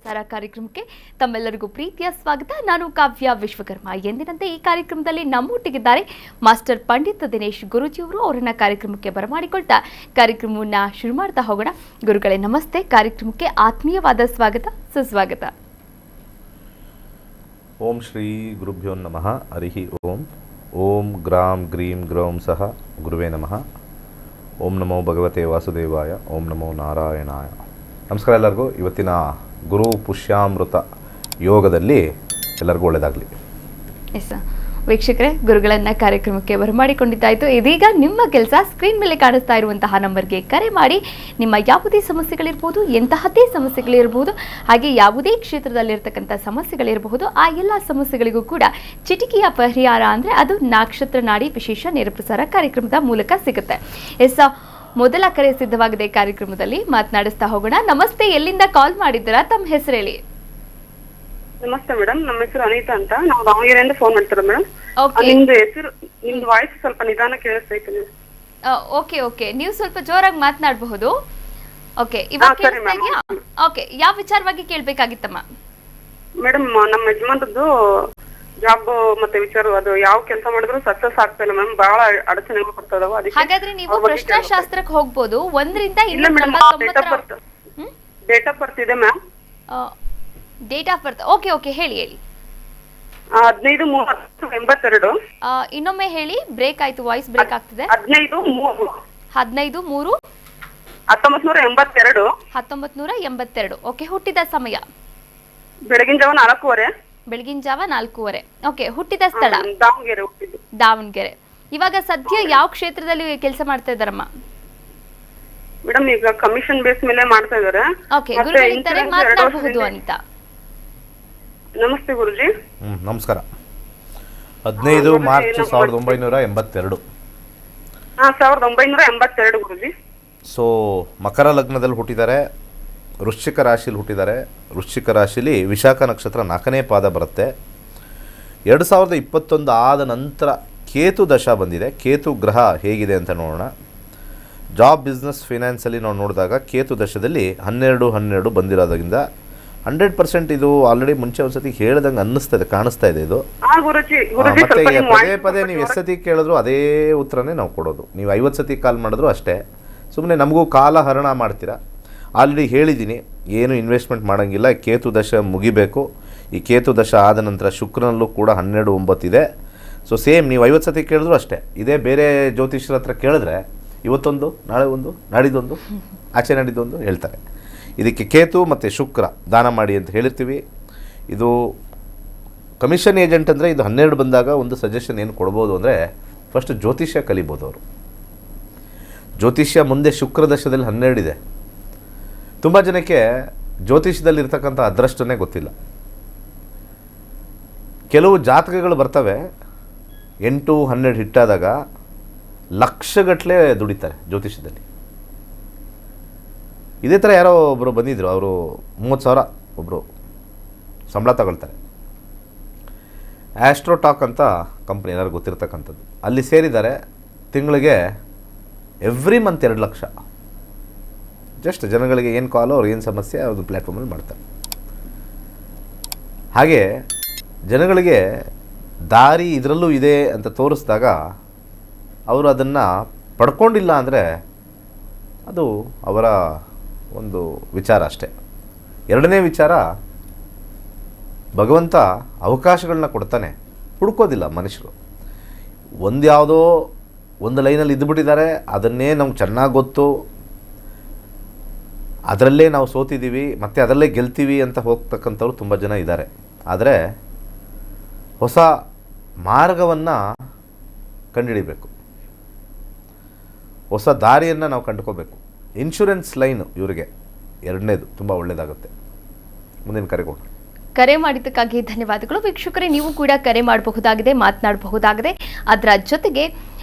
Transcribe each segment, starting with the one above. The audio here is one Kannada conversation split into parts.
ನಮಸ್ಕಾರ ಕಾರ್ಯಕ್ರಮಕ್ಕೆ ತಮ್ಮೆಲ್ಲರಿಗೂ ಪ್ರೀತಿಯ ಸ್ವಾಗತ. ನಾನು ಕಾವ್ಯ ವಿಶ್ವಕರ್ಮ. ಎಂದಿನಂತೆ ಈ ಕಾರ್ಯಕ್ರಮದಲ್ಲಿ ನಮ್ಮೊಟ್ಟಿಗಿದ್ದಾರೆ ಮಾಸ್ಟರ್ ಪಂಡಿತ್ ದಿನೇಶ್ ಗುರೂಜಿಯವರು. ಅವರನ್ನ ಕಾರ್ಯಕ್ರಮಕ್ಕೆ ಬರಮಾಡಿಕೊಳ್ತಾ ಕಾರ್ಯಕ್ರಮವನ್ನು ಶುರು ಮಾಡ್ತಾ ಹೋಗೋಣ. ಗುರುಗಳೇ ನಮಸ್ತೆ. ಕಾರ್ಯಕ್ರಮಕ್ಕೆ ಆತ್ಮೀಯವಾದ ಸ್ವಾಗತ, ಸುಸ್ವಾಗತ. ಓಂ ಶ್ರೀ ಗುರುಭ್ಯೋ ನಮಃ. ಹರಿ ಓಂ. ಓಂ ಗ್ರಾಂ ಗ್ರೀಂ ಗ್ರೌಂ ಸಹ ಗುರುವೇ ನಮಃ. ಓಂ ನಮೋ ಭಗವತೆ ವಾಸುದೇವಾಯ. ಓಂ ನಮೋ ನಾರಾಯಣಾಯ. ನಮಸ್ಕಾರ ಎಲ್ಲರಿಗೂ. ಇವತ್ತಿನ ಗುರು ಪುಷ್ಯಾಮೃತ ಯೋಗದಲ್ಲಿ ಎಲ್ಲರಿಗೂ ಒಳ್ಳೆಯದಾಗಲಿ. ಎಸ್ ವೀಕ್ಷಕರೇ, ಗುರುಗಳನ್ನು ಕಾರ್ಯಕ್ರಮಕ್ಕೆ ಬರಮಾಡಿಕೊಂಡಿದ್ದಾಯಿತು. ಇದೀಗ ನಿಮ್ಮ ಕೆಲಸ ಸ್ಕ್ರೀನ್ ಮೇಲೆ ಕಾಣಿಸ್ತಾ ಇರುವಂತಹ ನಂಬರ್ಗೆ ಕರೆ ಮಾಡಿ ನಿಮ್ಮ ಯಾವುದೇ ಸಮಸ್ಯೆಗಳಿರ್ಬೋದು, ಎಂತಹದ್ದೇ ಸಮಸ್ಯೆಗಳಿರ್ಬೋದು, ಹಾಗೆ ಯಾವುದೇ ಕ್ಷೇತ್ರದಲ್ಲಿರ್ತಕ್ಕಂಥ ಸಮಸ್ಯೆಗಳಿರಬಹುದು, ಆ ಎಲ್ಲ ಸಮಸ್ಯೆಗಳಿಗೂ ಕೂಡ ಚಿಟಿಕೆಯ ಪರಿಹಾರ ಅಂದರೆ ಅದು ನಕ್ಷತ್ರ ನಾಡಿ ವಿಶೇಷ ನೇರಪ್ರಸಾರ ಕಾರ್ಯಕ್ರಮದ ಮೂಲಕ ಸಿಗುತ್ತೆ. ಎಸ್, ಮೊದಲ ಕರೆ ಸಿದ್ಧವಾಗಿದೆ. ಕಾರ್ಯಕ್ರಮದಲ್ಲಿ ಮಾತನಾಡಿಸ್ತಾ ಹೋಗೋಣ. ನಮಸ್ತೆ, ಎಲ್ಲಿಂದ ಕಾಲ್ ಮಾಡಿದ್ದೀರಾ? ತಮ್ಮ ಹೆಸರು ಹೇಳಿ. ನಮಸ್ತೆ ಮೇಡಮ್, ನಮ್ಮ ಹೆಸರು ಅನಿತಾ ಅಂತ. ನಾವು ದಾವಣಗೆರೆಯಿಂದ ಫೋನ್ ಮಾಡ್ತೀರಾ ಮೇಡಮ್. ನಿಮ್ದು ಹೆಸರು, ನಿಮ್ದು ವಾಯ್ಸ್ ಸ್ವಲ್ಪ ನಿಧಾನ ಕೇಳಿಸ್ತೈತೆ. ಓಕೆ ಓಕೆ, ನೀವು ಸ್ವಲ್ಪ ಜೋರಾಗಿ ಮಾತನಾಡಬಹುದು. ಓಕೆ, ಇವಾಗ ಕೇಳಿಸ್ತಾ ಇದೆಯಾ? ಓಕೆ, ಯಾವ ವಿಚಾರವಾಗಿ ಕೇಳಬೇಕಾಗಿತ್ತಮ್ಮ? ಮೇಡಮ್, ನಮ್ಮ ಯಜಮಾನ್ರದ್ದು ಜಾಬ್ ಮತ್ತೆ ವಿಚಾರ, ಅದು ಯಾವ ಕೆಲಸ ಮಾಡಿದ್ರು ಸಕ್ಸಸ್ ಆಗ್ತಾ ಇಲ್ಲ ಮ್ಯಾಮ್. ಬಹಳ ಅಡಚಣೆಗಳು ಬರ್ತಾವ. ಹಾಗಾದ್ರೆ ನೀವು ಪ್ರಶ್ನಾಶಾಸ್ತ್ರಕ್ಕೆ ಹೋಗ್ಬೋದು. 1 ರಿಂದ ಇಲ್ಲ ಮೇಡಮ್, ಡೇಟ್ ಆಫ್ ಬರ್ತ್ ಇದೆ ma'am. Date of birth okay okay, ಹೇಳಿ ಹೇಳಿ. 15/3/82. ಇನ್ನೊಮ್ಮೆ ಹೇಳಿ, ಬ್ರೇಕ್ ಆಯ್ತು, ವಾಯ್ಸ್ ಬ್ರೇಕ್ ಆಗ್ತಿದೆ. 15/3/1982. 1982. ಓಕೆ, ಹುಟ್ಟಿದ ಸಮಯ? ಬೆಳಗಿನ ಜಾವ 4:15. ಬೆಳಗಿನ ಜಾವ 4:15. ಓಕೆ, ಹುಟ್ಟಿದ ಸ್ಥಳ? ದಾವಣಗೆರೆ ಹುಟ್ಟಿದ್ದು. ದಾವಣಗೆರೆ. ಇವಾಗ ಸದ್ಯ ಯಾವ ಕ್ಷೇತ್ರದಲ್ಲಿ ಕೆಲಸ ಮಾಡ್ತಾ ಇದ್ದಾರಮ್ಮ? ಮೇಡಮ್, ಈಗ ಕಮಿಷನ್ ಬೇಸ್ ಮೇಲೆ ಮಾಡ್ತಾ ಇದಾರೆ. ಓಕೆ, ಗುರುಗಳಿದ್ದಾರೆ, ಮಾತನಾಡಬಹುದು ಅನಿತಾ. ನಮಸ್ತೆ ಗುರುಜಿ. ನಮಸ್ಕಾರ. 15 ಮಾರ್ಚ್ 1982. 1982 ಗುರುಜಿ. ಸೊ ಮಕರ ಲಗ್ನದಲ್ಲಿ ಹುಟ್ಟಿದ್ದಾರೆ, ವೃಶ್ಚಿಕ ರಾಶಿಲಿ ಹುಟ್ಟಿದ್ದಾರೆ. ವೃಶ್ಚಿಕ ರಾಶಿಲಿ ವಿಶಾಖ ನಕ್ಷತ್ರ 4ನೇ ಪಾದ ಬರುತ್ತೆ. 2021 ಆದ ನಂತರ ಕೇತು ದಶ ಬಂದಿದೆ. ಕೇತು ಗ್ರಹ ಹೇಗಿದೆ ಅಂತ ನೋಡೋಣ. ಜಾಬ್, ಬಿಸ್ನೆಸ್, ಫೈನಾನ್ಸಲ್ಲಿ ನಾವು ನೋಡಿದಾಗ ಕೇತು ದಶದಲ್ಲಿ 12 ಬಂದಿರೋದ್ರಿಂದ 100% ಇದು ಆಲ್ರೆಡಿ ಮುಂಚೆ ಒಂದ್ಸತಿ ಹೇಳ್ದಂಗೆ ಅನ್ನಿಸ್ತದೆ, ಕಾಣಿಸ್ತಾ ಇದೆ ಇದು. ಮತ್ತೆ ಪದೇ ಪದೇ ನೀವು ಎಷ್ಟು ಸತಿ ಕೇಳಿದ್ರು ಅದೇ ಉತ್ತರನೇ ನಾವು ಕೊಡೋದು. ನೀವು 50 ಸತಿ ಕಾಲ್ ಮಾಡಿದ್ರು ಅಷ್ಟೇ. ಸುಮ್ಮನೆ ನಮಗೂ ಕಾಲ ಹರಣ ಮಾಡ್ತೀರಾ. ಆಲ್ರೆಡಿ ಹೇಳಿದ್ದೀನಿ, ಏನು ಇನ್ವೆಸ್ಟ್ಮೆಂಟ್ ಮಾಡೋಂಗಿಲ್ಲ. ಕೇತು ದಶ ಮುಗಿಬೇಕು. ಈ ಕೇತು ದಶ ಆದ ನಂತರ ಶುಕ್ರನಲ್ಲೂ ಕೂಡ 12/9 ಇದೆ. ಸೊ ಸೇಮ್ ನೀವು 50 ಸತಿ ಕೇಳಿದ್ರು ಅಷ್ಟೇ. ಇದೇ ಬೇರೆ ಜ್ಯೋತಿಷ್ಯರ ಹತ್ರ ಕೇಳಿದ್ರೆ ಇವತ್ತೊಂದು, ನಾಳೆ ಒಂದು, ನಾಡಿದ್ದೊಂದು, ಆಚೆ ನಾಡಿದ್ದೊಂದು ಹೇಳ್ತಾರೆ. ಇದಕ್ಕೆ ಕೇತು ಮತ್ತು ಶುಕ್ರ ದಾನ ಮಾಡಿ ಅಂತ ಹೇಳಿರ್ತೀವಿ. ಇದು ಕಮಿಷನ್ ಏಜೆಂಟ್ ಅಂದರೆ ಇದು 12 ಬಂದಾಗ ಒಂದು ಸಜೆಷನ್ ಏನು ಕೊಡ್ಬೋದು ಅಂದರೆ, ಫಸ್ಟ್ ಜ್ಯೋತಿಷ್ಯ ಕಲಿಬೋದು ಅವರು. ಜ್ಯೋತಿಷ್ಯ ಮುಂದೆ ಶುಕ್ರ ದಶದಲ್ಲಿ 12 ಇದೆ. ತುಂಬ ಜನಕ್ಕೆ ಜ್ಯೋತಿಷ್ಯದಲ್ಲಿರ್ತಕ್ಕಂಥ ಅದೃಷ್ಟನೇ ಗೊತ್ತಿಲ್ಲ. ಕೆಲವು ಜಾತಕಗಳು ಬರ್ತವೆ 8-12 ಹಿಟ್ಟಾದಾಗ ಲಕ್ಷಗಟ್ಟಲೆ ದುಡಿತಾರೆ ಜ್ಯೋತಿಷ್ಯದಲ್ಲಿ. ಇದೇ ಥರ ಯಾರೋ ಒಬ್ಬರು ಬಂದಿದ್ದರು, ಅವರು 30,000 ಒಬ್ಬರು ಸಂಬಳ ತಗೊಳ್ತಾರೆ. ಆಸ್ಟ್ರೋಟಾಕ್ ಅಂತ ಕಂಪ್ನಿ, ಎಲ್ಲರಿಗೂ ಗೊತ್ತಿರ್ತಕ್ಕಂಥದ್ದು. ಅಲ್ಲಿ ಸೇರಿದ್ದಾರೆ. ತಿಂಗಳಿಗೆ ಎವ್ರಿ ಮಂತ್ 2 ಲಕ್ಷ. ಜಸ್ಟ್ ಜನಗಳಿಗೆ ಏನು ಕಾಲು, ಅವ್ರಿಗೆ ಏನು ಸಮಸ್ಯೆ, ಅವ್ರದ್ದು ಪ್ಲ್ಯಾಟ್ಫಾರ್ಮಲ್ಲಿ ಮಾಡ್ತಾರೆ. ಹಾಗೆ ಜನಗಳಿಗೆ ದಾರಿ ಇದರಲ್ಲೂ ಇದೆ ಅಂತ ತೋರಿಸಿದಾಗ ಅವರು ಅದನ್ನು ಪಡ್ಕೊಂಡಿಲ್ಲ ಅಂದರೆ ಅದು ಅವರ ಒಂದು ವಿಚಾರ ಅಷ್ಟೇ. ಎರಡನೇ ವಿಚಾರ, ಭಗವಂತ ಅವಕಾಶಗಳನ್ನ ಕೊಡ್ತಾನೆ, ಹುಡ್ಕೋದಿಲ್ಲ ಮನುಷ್ಯರು. ಯಾವುದೋ ಒಂದು ಲೈನಲ್ಲಿ ಇದ್ದುಬಿಟ್ಟಿದ್ದಾರೆ, ಅದನ್ನೇ ನಮ್ಗೆ ಚೆನ್ನಾಗಿ ಗೊತ್ತು, ಅದರಲ್ಲೇ ನಾವು ಸೋತಿದ್ದೀವಿ, ಮತ್ತು ಅದರಲ್ಲೇ ಗೆಲ್ತೀವಿ ಅಂತ ಹೋಗ್ತಕ್ಕಂಥವ್ರು ತುಂಬ ಜನ ಇದ್ದಾರೆ. ಆದರೆ ಹೊಸ ಮಾರ್ಗವನ್ನು ಕಂಡುಹಿಡಿಬೇಕು, ಹೊಸ ದಾರಿಯನ್ನು ನಾವು ಕಂಡುಕೋಬೇಕು. ಇನ್ಶೂರೆನ್ಸ್ ಲೈನು ಇವರಿಗೆ ಎರಡನೇದು ತುಂಬ ಒಳ್ಳೆಯದಾಗುತ್ತೆ. ಮುಂದಿನ ಕರೆ ಮಾಡಿದ್ದಕ್ಕಾಗಿ ಧನ್ಯವಾದಗಳು. ವೀಕ್ಷಕರೇ, ನೀವು ಕೂಡ ಕರೆ ಮಾಡಬಹುದಾಗಿದೆ, ಮಾತನಾಡಬಹುದಾಗಿದೆ. ಅದರ ಜೊತೆಗೆ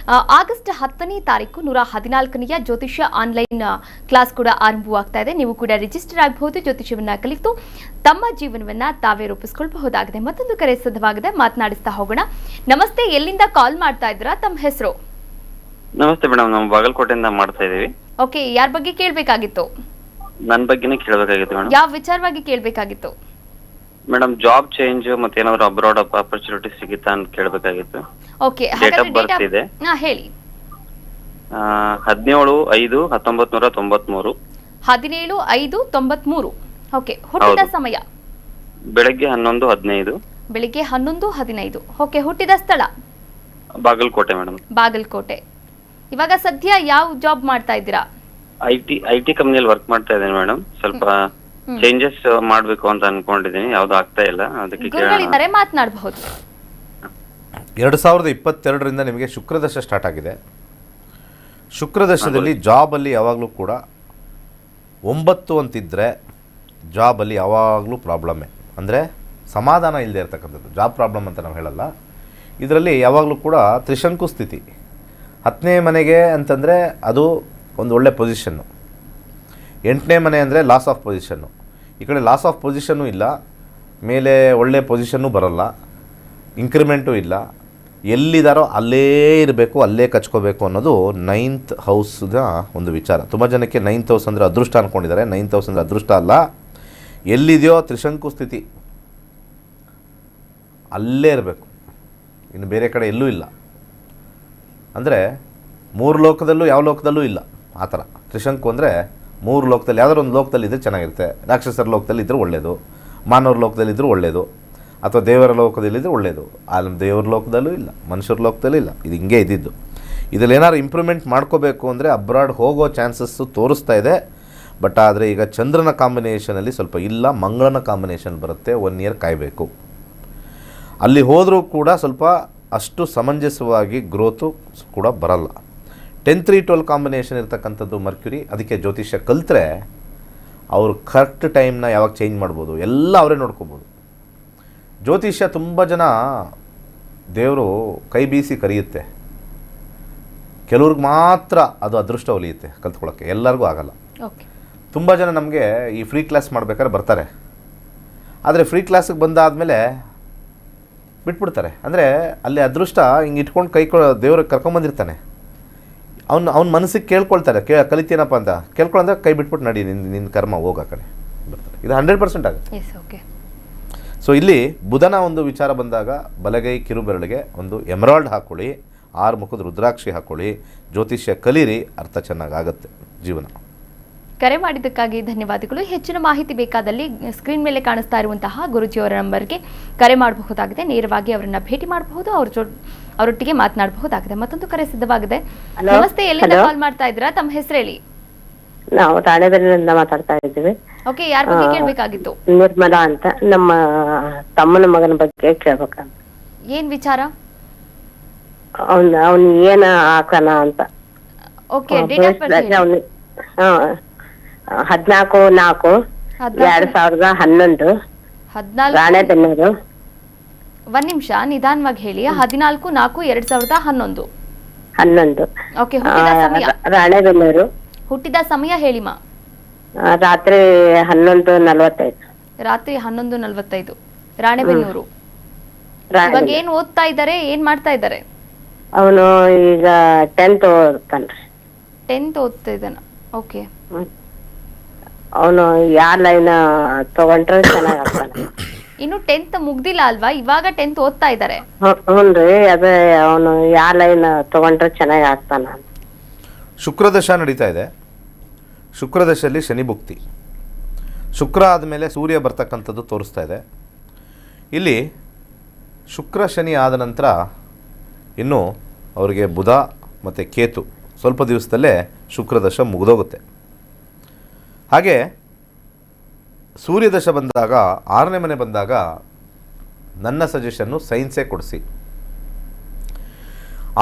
ಆಗಸ್ಟ್ 10ನೇ ತಾರೀಕು 114ನೇ ಜ್ಯೋತಿಷ್ಯ ಆನ್ಲೈನ್ ಕ್ಲಾಸ್ ಕೂಡ ಆರಂಭವಾಗ್ತಾ ಇದೆ. ನೀವು ಕೂಡ ರಿಜಿಸ್ಟರ್ ಆಗಬಹುದು. ಜ್ಯೋತಿಷ್ಯವನ್ನ ಕಲಿತು ತಮ್ಮ ಜೀವನವನ್ನ ತಾವೇ ರೂಪಿಸಿಕೊಳ್ಳಬಹುದಾಗಿದೆ. ಮತ್ತೊಂದು ಕರೆ ಸಿದ್ಧವಾಗಿದೆ, ಮಾತನಾಡಿಸ್ತಾ ಹೋಗೋಣ. ನಮಸ್ತೆ, ಎಲ್ಲಿಂದ ಕಾಲ್ ಮಾಡ್ತಾ ಇದ್ದೀರಾ? ತಮ್ಮ ಹೆಸರು? ನಮಸ್ತೆ ಮೇಡಮ್, ನಾವು ಬಾಗಲಕೋಟೆಯಿಂದ ಮಾಡ್ತಾ ಇದೀವಿ. ಓಕೆ, ಯಾರ ಬಗ್ಗೆ ಕೇಳಬೇಕಾಗಿತ್ತು? ನನ್ನ ಬಗ್ಗೆನೇ ಕೇಳಬೇಕಾಗಿತ್ತು ಮೇಡಮ್. ಯಾವ ವಿಚಾರವಾಗಿ ಕೇಳಬೇಕಾಗಿತ್ತು? ಮೇಡಮ್ ಜಾಬ್ ಚೇಂಜ್ ಮತ್ತೆ ಏನಾದ್ರು ಅಬ್ರಾಡ್ ಆಪರ್ಚುನಿಟಿ ಸಿಗುತ್ತಾ ಅಂತ ಕೇಳಬೇಕಾಗಿತ್ತು. ಓಕೆ, Date of birth ಇದೆ. ಹೇಳಿ. 17/5/1993. 17/5/93. ಓಕೆ, ಹುಟ್ಟಿದ ಹೌದು. ಸಮಯ? ಬೆಳಗ್ಗೆ 11:15. ಬೆಳಿಗ್ಗೆ 11:15. ಓಕೆ, ಹುಟ್ಟಿದ ಸ್ಥಳ? ಬಾಗಲಕೋಟೆ ಮೇಡಮ್. ಬಾಗಲಕೋಟೆ. ಇವಾಗ ಸದ್ಯ ಯಾವ ಜಾಬ್ ಮಾಡ್ತಾ ಇದ್ದೀರಾ? ಐ ಟಿ ಕಂಪ್ನಿಯಲ್ಲಿ ವರ್ಕ್ ಮಾಡ್ತಾ ಇದ್ದೇನೆ ಮೇಡಮ್. ಸ್ವಲ್ಪ ಚೇಂಜಸ್ ಮಾಡ್ಬೇಕು ಅಂತ ಅನ್ಕೊಂಡಿದ್ದೀನಿ, ಯಾವ್ದು ಆಗ್ತಾ ಇಲ್ಲ, ಅದಕ್ಕೆ ಕೇಳೋಣ. ಗುರುಗಳಿದ್ದಾರೆ, ಮಾತನಾಡಬಹುದು. 2022ರಿಂದ ನಿಮಗೆ ಶುಕ್ರದಶ ಸ್ಟಾರ್ಟ್ ಆಗಿದೆ. ಶುಕ್ರದಶದಲ್ಲಿ ಜಾಬಲ್ಲಿ ಯಾವಾಗಲೂ ಕೂಡ 9 ಅಂತಿದ್ದರೆ ಜಾಬಲ್ಲಿ ಯಾವಾಗಲೂ ಪ್ರಾಬ್ಲಮ್ಮೇ, ಅಂದರೆ ಸಮಾಧಾನ ಇಲ್ಲದೆ ಇರತಕ್ಕಂಥದ್ದು. ಜಾಬ್ ಪ್ರಾಬ್ಲಮ್ ಅಂತ ನಾವು ಹೇಳಲ್ಲ. ಇದರಲ್ಲಿ ಯಾವಾಗಲೂ ಕೂಡ ತ್ರಿಶಂಕು ಸ್ಥಿತಿ. 10ನೇ ಮನೆಗೆ ಅಂತಂದರೆ ಅದು ಒಂದು ಒಳ್ಳೆ ಪೊಸಿಷನ್ನು. 8ನೇ ಮನೆ ಅಂದರೆ ಲಾಸ್ ಆಫ್ ಪೊಸಿಷನ್ನು. ಈ ಕಡೆ ಲಾಸ್ ಆಫ್ ಪೊಸಿಷನ್ನೂ ಇಲ್ಲ, ಮೇಲೆ ಒಳ್ಳೆ ಪೊಸಿಷನ್ನೂ ಬರಲ್ಲ, ಇಂಕ್ರಿಮೆಂಟು ಇಲ್ಲ. ಎಲ್ಲಿದ್ದಾರೋ ಅಲ್ಲೇ ಇರಬೇಕು, ಅಲ್ಲೇ ಕಚ್ಕೋಬೇಕು ಅನ್ನೋದು 9th ಹೌಸ್ದ ಒಂದು ವಿಚಾರ. ತುಂಬ ಜನಕ್ಕೆ 9th ಹೌಸ್ ಅಂದರೆ ಅದೃಷ್ಟ ಅಂದ್ಕೊಂಡಿದ್ದಾರೆ. 9th ಹೌಸ್ ಅಂದರೆ ಅದೃಷ್ಟ ಅಲ್ಲ. ಎಲ್ಲಿದೆಯೋ ತ್ರಿಶಂಕು ಸ್ಥಿತಿ ಅಲ್ಲೇ ಇರಬೇಕು, ಇನ್ನು ಬೇರೆ ಕಡೆ ಎಲ್ಲೂ ಇಲ್ಲ. ಅಂದರೆ 3 ಲೋಕದಲ್ಲೂ ಯಾವ ಲೋಕದಲ್ಲೂ ಇಲ್ಲ ಆ ಥರ. ತ್ರಿಶಂಕು ಅಂದರೆ 3 ಲೋಕದಲ್ಲಿ ಯಾವ್ದಾದ್ರು ಒಂದು ಲೋಕದಲ್ಲಿ ಇದ್ದರೆ ಚೆನ್ನಾಗಿರುತ್ತೆ. ರಾಕ್ಷಸರ ಲೋಕದಲ್ಲಿ ಇದ್ದರೂ ಒಳ್ಳೆಯದು, ಮಾನವರ ಲೋಕದಲ್ಲಿದ್ದರೂ ಒಳ್ಳೆಯದು, ಅಥವಾ ದೇವರ ಲೋಕದಲ್ಲಿದ್ದರೆ ಒಳ್ಳೆಯದು. ಅಲ್ಲಿ ದೇವರ ಲೋಕದಲ್ಲೂ ಇಲ್ಲ, ಮನುಷ್ಯರ ಲೋಕದಲ್ಲೂ ಇಲ್ಲ. ಇದು ಹಿಂಗೆ ಇದ್ದಿದ್ದು. ಇದರಲ್ಲಿ ಏನಾದ್ರು ಇಂಪ್ರೂವ್ಮೆಂಟ್ ಮಾಡ್ಕೋಬೇಕು ಅಂದರೆ ಅಬ್ರಾಡ್ ಹೋಗೋ ಚಾನ್ಸಸ್ಸು ತೋರಿಸ್ತಾ ಇದೆ. ಬಟ್ ಆದರೆ ಈಗ ಚಂದ್ರನ ಕಾಂಬಿನೇಷನಲ್ಲಿ ಸ್ವಲ್ಪ ಇಲ್ಲ, ಮಂಗಳನ ಕಾಂಬಿನೇಷನ್ ಬರುತ್ತೆ. 1 ಇಯರ್ ಕಾಯಬೇಕು. ಅಲ್ಲಿ ಹೋದರೂ ಕೂಡ ಸ್ವಲ್ಪ ಅಷ್ಟು ಸಮಂಜಸವಾಗಿ ಗ್ರೋತು ಕೂಡ ಬರಲ್ಲ. 10-3-12 ಕಾಂಬಿನೇಷನ್ ಇರ್ತಕ್ಕಂಥದ್ದು ಮರ್ಕ್ಯುರಿ. ಅದಕ್ಕೆ ಜ್ಯೋತಿಷ್ಯ ಕಲಿತ್ರೆ ಅವರು ಕರೆಕ್ಟ್ ಟೈಮ್ನ ಯಾವಾಗ ಚೇಂಜ್ ಮಾಡ್ಬೋದು, ಎಲ್ಲ ಅವರೇ ನೋಡ್ಕೋಬೋದು. ಜ್ಯೋತಿಷ್ಯ ತುಂಬ ಜನ ದೇವರು ಕೈ ಬೀಸಿ ಕರೆಯುತ್ತೆ, ಕೆಲವ್ರಿಗೆ ಮಾತ್ರ ಅದು ಅದೃಷ್ಟ ಒಲಿಯುತ್ತೆ ಕಲ್ತ್ಕೊಳ್ಳೋಕ್ಕೆ, ಎಲ್ಲರಿಗೂ ಆಗಲ್ಲ. ಓಕೆ, ತುಂಬ ಜನ ನಮಗೆ ಈ ಫ್ರೀ ಕ್ಲಾಸ್ ಮಾಡ್ಬೇಕಾದ್ರೆ ಬರ್ತಾರೆ, ಆದರೆ ಫ್ರೀ ಕ್ಲಾಸಿಗೆ ಬಂದಾದಮೇಲೆ ಬಿಟ್ಬಿಡ್ತಾರೆ. ಅಂದರೆ ಅಲ್ಲಿ ಅದೃಷ್ಟ ಹಿಂಗೆ ಇಟ್ಕೊಂಡು ದೇವ್ರಿಗೆ ಕರ್ಕೊಂಬಂದಿರ್ತಾನೆ, ಅವ್ನ ಮನಸ್ಸಿಗೆ ಕೇಳ್ಕೊಳ್ತಾರೆ, ಕಲಿತೀನಪ್ಪ ಅಂತ ಕೇಳ್ಕೊಳ್ಳಂದ್ರೆ ಕೈ ಬಿಟ್ಬಿಟ್ಟು ನಡಿ, ನಿನ್ನ ಕರ್ಮ ಹೋಗ ಆ ಕಡೆ ಬರ್ತಾರೆ. ಇದು 100% ಆಗುತ್ತೆ. S, okay. ಸೊ ಇಲ್ಲಿ ಬುಧನ ಒಂದು ವಿಚಾರ ಬಂದಾಗ ಬಲಗೈ ಕಿರುಬೆರಳಿಗೆ ಒಂದು ಎಮರಾಲ್ಡ್ ಹಾಕ್ಕೊಳ್ಳಿ, 6 ಮುಖದ ರುದ್ರಾಕ್ಷಿ ಹಾಕ್ಕೊಳ್ಳಿ, ಜ್ಯೋತಿಷ್ಯ ಕಲೀರಿ, ಅರ್ಥ ಚೆನ್ನಾಗಾಗತ್ತೆ ಜೀವನ. ಕರೆ ಮಾಡಿದ್ದಕ್ಕಾಗಿ ಧನ್ಯವಾದಗಳು. ಹೆಚ್ಚಿನ ಮಾಹಿತಿ ಬೇಕಾದಲ್ಲಿ ಸ್ಕ್ರೀನ್ ಮೇಲೆ ಕಾಣಿಸ್ತಾ ಇರುವಂತಹ ಗುರುಜಿಯವರ ನಂಬರ್ಗೆ ಕರೆ ಮಾಡಬಹುದಾಗಿದೆ. ನೇರವಾಗಿ ಅವರನ್ನ ಭೇಟಿ ಮಾಡಬಹುದು, ಅವರೊಟ್ಟಿಗೆ ಮಾತನಾಡಬಹುದಾಗಿದೆ. ಮತ್ತೊಂದು ಕರೆ ಸಿದ್ಧವಾಗಿದೆ. ನಮಸ್ತೆ, ಎಲ್ಲಿಂದ ಕಾಲ್ ಮಾಡ್ತಾ ಇದ್ದೀರಾ? ತಮ್ಮ ಹೆಸರು ಹೇಳಿ. ನಾವು ರಾಣೆಬೆನ್ನೂರಿಂದ ಮಾತಾಡ್ತಾ ಇದ್ದೀವಿ. ಓಕೆ, ಯಾರ ಬಗ್ಗೆ ಕೇಳಬೇಕಾಗಿತ್ತು? ನಿರ್ಮಲಾ ಅಂತ, ನಮ್ಮ ತಮ್ಮನ ಮಗನ ಬಗ್ಗೆ ಕೇಳ್ಬೇಕಂತ. ಏನ್ ವಿಚಾರ? ಅವ್ನು ಏನ ಹಾಕೋಣ ಅಂತ. ಓಕೆ, ಡೇಟ್ ಆಫ್ ಬರ್ತ್ ಹೇಳಿ. 14/4/2011 14. ರಾಣೆಬೆನ್ನೂರು. ಒಂದ್ ನಿಮಿಷ, ನಿಧಾನವಾಗಿ ಹೇಳಿ. 14/4/2011. 11. ಓಕೆ, ಹುಟ್ಟಿದ ಸಮಯ? ರಾಣೆಬೆನ್ನೂರು. ಹುಟ್ಟಿದ ಸಮಯ ಹೇಳಿಮಾ. ರಾತ್ರಿ 11:45. ರಾತ್ರಿ 11:45. ರಾಣೆಬೆನ್ನೂರು. ಇವಾಗ ಏನ್ ಓದ್ತಾ ಇದ್ದಾರೆ, ಏನ್ ಮಾಡ್ತಾ ಇದ್ದಾರೆ? ಅವನು ಈಗ 10th ಓದ್ತಾನ್ರಿ. 10th ಓದ್ತಾ ಇದ್ದಾನ. ಓಕೆ, ಅವನು ಯಾವ ಲೈನ್ ತಗೊಂಡ್ರೆ ಚೆನ್ನಾಗಾಗ್ತಾನೆ. ಇನ್ನು 10th ಮುಗ್ದಿಲ್ಲ ಅಲ್ವಾ? ಇವಾಗ 10th ಓದ್ತಾ ಇದ್ದಾರೆ. ಹ್ಞೂನ್ರಿ, ಅದೇ ಅವನು ಯಾವ ಲೈನ್ ತಗೊಂಡ್ರೆ ಚೆನ್ನಾಗಿ ಆಗ್ತಾನ. ಶುಕ್ರದಶ ನಡೀತಾ ಇದೆ. ಶುಕ್ರದಶಲ್ಲಿ ಶನಿ ಭುಕ್ತಿ. ಶುಕ್ರ ಆದಮೇಲೆ ಸೂರ್ಯ ಬರ್ತಕ್ಕಂಥದ್ದು ತೋರಿಸ್ತಾ ಇದೆ. ಇಲ್ಲಿ ಶುಕ್ರ ಶನಿ ಆದ ನಂತರ ಇನ್ನು ಅವರಿಗೆ ಬುಧ ಮತ್ತು ಕೇತು ಸ್ವಲ್ಪ ದಿವಸದಲ್ಲೇ ಶುಕ್ರದಶ ಮುಗಿದೋಗುತ್ತೆ. ಹಾಗೆ ಸೂರ್ಯದಶ ಬಂದಾಗ 6ನೇ ಮನೆ ಬಂದಾಗ ನನ್ನ ಸಜೆಷನ್ನು ಸೈನ್ಸೇ ಕೊಡಿಸಿ.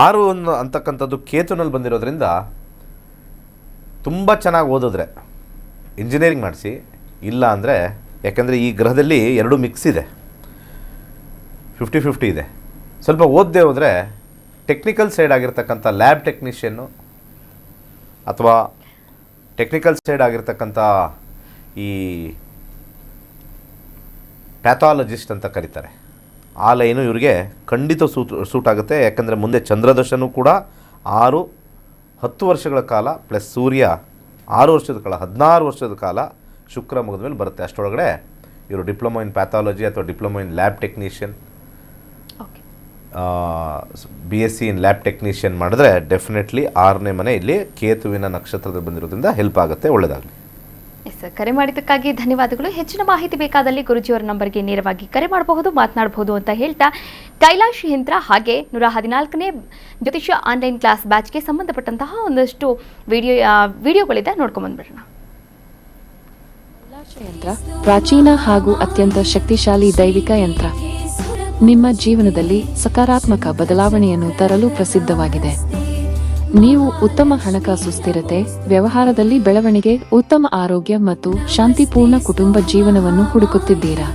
6 ಅಂತಕ್ಕಂಥದ್ದು ಕೇತುನಲ್ಲಿ ಬಂದಿರೋದ್ರಿಂದ ತುಂಬ ಚೆನ್ನಾಗಿ ಓದಿದ್ರೆ ಇಂಜಿನಿಯರಿಂಗ್ ಮಾಡಿಸಿ, ಇಲ್ಲ ಅಂದರೆ ಯಾಕೆಂದರೆ ಈ ಗ್ರಹದಲ್ಲಿ 2 ಮಿಕ್ಸ್ ಇದೆ, 50-50 ಇದೆ. ಸ್ವಲ್ಪ ಓದದೆ ಹೋದರೆ ಟೆಕ್ನಿಕಲ್ ಸೈಡ್ ಆಗಿರ್ತಕ್ಕಂಥ ಲ್ಯಾಬ್ ಟೆಕ್ನಿಷಿಯನ್ನು ಅಥವಾ ಟೆಕ್ನಿಕಲ್ ಸೈಡ್ ಆಗಿರ್ತಕ್ಕಂಥ ಈ ಪ್ಯಾಥಾಲಜಿಸ್ಟ್ ಅಂತ ಕರೀತಾರೆ, ಆ ಲೈನು ಇವರಿಗೆ ಖಂಡಿತ ಸೂಟ್ ಆಗುತ್ತೆ. ಯಾಕಂದರೆ ಮುಂದೆ ಚಂದ್ರದಶನೂ ಕೂಡ 6-10 ವರ್ಷಗಳ ಕಾಲ ಪ್ಲಸ್ ಸೂರ್ಯ 6 ವರ್ಷದ ಕಾಲ 16 ವರ್ಷದ ಕಾಲ ಶುಕ್ರ ಮುಗಿದ ಮೇಲೆ ಬರುತ್ತೆ. ಅಷ್ಟರೊಳಗಡೆ ಇವರು ಡಿಪ್ಲೊಮೊ ಇನ್ ಪ್ಯಾಥಾಲಜಿ ಅಥವಾ diploma in lab technician, okay. BSc in lab technician ಮಾಡಿದ್ರೆ ಡೆಫಿನೆಟ್ಲಿ 6ನೇ ಮನೆ ಇಲ್ಲಿ ಕೇತುವಿನ ನಕ್ಷತ್ರದಲ್ಲಿ ಬಂದಿರೋದ್ರಿಂದ ಹೆಲ್ಪ್ ಆಗುತ್ತೆ. ಒಳ್ಳೆಯದಾಗಲಿ. ಎಸ್ ಸರ್, ಕರೆ ಮಾಡಿದ್ದಕ್ಕಾಗಿ ಧನ್ಯವಾದಗಳು. ಹೆಚ್ಚಿನ ಮಾಹಿತಿ ಬೇಕಾದಲ್ಲಿ ಗುರುಜಿಯವರ ನಂಬರ್ಗೆ ನೇರವಾಗಿ ಕರೆ ಮಾಡಬಹುದು, ಮಾತನಾಡಬಹುದು ಅಂತ ಹೇಳ್ತಾ ಕೈಲಾಶ್ ಯಂತ್ರ ಹಾಗೆ 114ನೇ ಜ್ಯೋತಿಷ್ಯ ಆನ್ಲೈನ್ ಕ್ಲಾಸ್ ಬ್ಯಾಚ್ಗೆ ಸಂಬಂಧಪಟ್ಟಂತಹ ಒಂದಷ್ಟು ವಿಡಿಯೋಗಳಿದೆ, ನೋಡ್ಕೊಂಡ್ಬಂದ್ಬಿಡೋಣ. ಕೈಲಾಶ ಯಂತ್ರ ಪ್ರಾಚೀನ ಹಾಗೂ ಅತ್ಯಂತ ಶಕ್ತಿಶಾಲಿ ದೈವಿಕ ಯಂತ್ರ. ನಿಮ್ಮ ಜೀವನದಲ್ಲಿ ಸಕಾರಾತ್ಮಕ ಬದಲಾವಣೆಯನ್ನು ತರಲು ಪ್ರಸಿದ್ಧವಾಗಿದೆ. ನೀವು ಉತ್ತಮ ಹಣಕಾಸು ಸ್ಥಿರತೆ, ವ್ಯವಹಾರದಲ್ಲಿ ಬೆಳವಣಿಗೆ, ಉತ್ತಮ ಆರೋಗ್ಯ ಮತ್ತು ಶಾಂತಿಪೂರ್ಣ ಕುಟುಂಬ ಜೀವನವನ್ನು ಹುಡುಕುತ್ತಿದ್ದೀರಾ?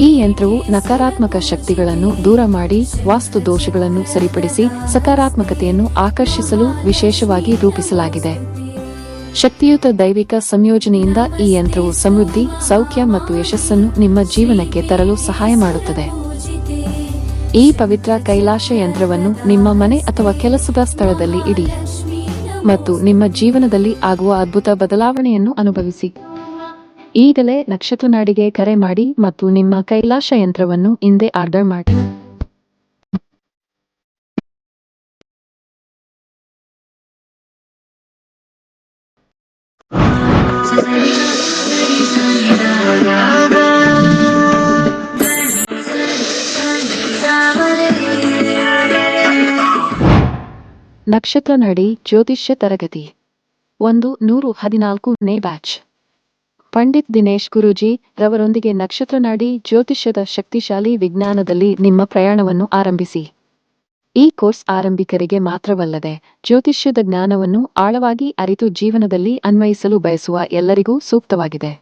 ಈ ಯಂತ್ರವು ನಕಾರಾತ್ಮಕ ಶಕ್ತಿಗಳನ್ನು ದೂರ ಮಾಡಿ ವಾಸ್ತು ದೋಷಗಳನ್ನು ಸರಿಪಡಿಸಿ ಸಕಾರಾತ್ಮಕತೆಯನ್ನು ಆಕರ್ಷಿಸಲು ವಿಶೇಷವಾಗಿ ರೂಪಿಸಲಾಗಿದೆ. ಶಕ್ತಿಯುತ ದೈವಿಕ ಸಂಯೋಜನೆಯಿಂದ ಈ ಯಂತ್ರವು ಸಮೃದ್ಧಿ, ಸೌಖ್ಯ ಮತ್ತು ಯಶಸ್ಸನ್ನು ನಿಮ್ಮ ಜೀವನಕ್ಕೆ ತರಲು ಸಹಾಯ ಮಾಡುತ್ತದೆ. ಈ ಪವಿತ್ರ ಕೈಲಾಶ ಯಂತ್ರವನ್ನು ನಿಮ್ಮ ಮನೆ ಅಥವಾ ಕೆಲಸದ ಸ್ಥಳದಲ್ಲಿ ಇಡಿ ಮತ್ತು ನಿಮ್ಮ ಜೀವನದಲ್ಲಿ ಆಗುವ ಅದ್ಭುತ ಬದಲಾವಣೆಯನ್ನು ಅನುಭವಿಸಿ. ಈಗಲೇ ನಕ್ಷತ್ರ ನಾಡಿಗೆ ಕರೆ ಮಾಡಿ ಮತ್ತು ನಿಮ್ಮ ಕೈಲಾಶ ಯಂತ್ರವನ್ನು ಇಂದೇ ಆರ್ಡರ್ ಮಾಡಿ. ನಕ್ಷತ್ರ ನಾಡಿ ಜ್ಯೋತಿಷ್ಯ ತರಗತಿ 114ನೇ ಬ್ಯಾಚ್. ಪಂಡಿತ್ ದಿನೇಶ್ ಗುರೂಜಿ ರವರೊಂದಿಗೆ ನಕ್ಷತ್ರ ನಾಡಿ ಜ್ಯೋತಿಷ್ಯದ ಶಕ್ತಿಶಾಲಿ ವಿಜ್ಞಾನದಲ್ಲಿ ನಿಮ್ಮ ಪ್ರಯಾಣವನ್ನು ಆರಂಭಿಸಿ. ಈ ಕೋರ್ಸ್ ಆರಂಭಿಕರಿಗೆ ಮಾತ್ರವಲ್ಲದೆ ಜ್ಯೋತಿಷ್ಯದ ಜ್ಞಾನವನ್ನು ಆಳವಾಗಿ ಅರಿತು ಜೀವನದಲ್ಲಿ ಅನ್ವಯಿಸಲು ಬಯಸುವ ಎಲ್ಲರಿಗೂ ಸೂಕ್ತವಾಗಿದೆ.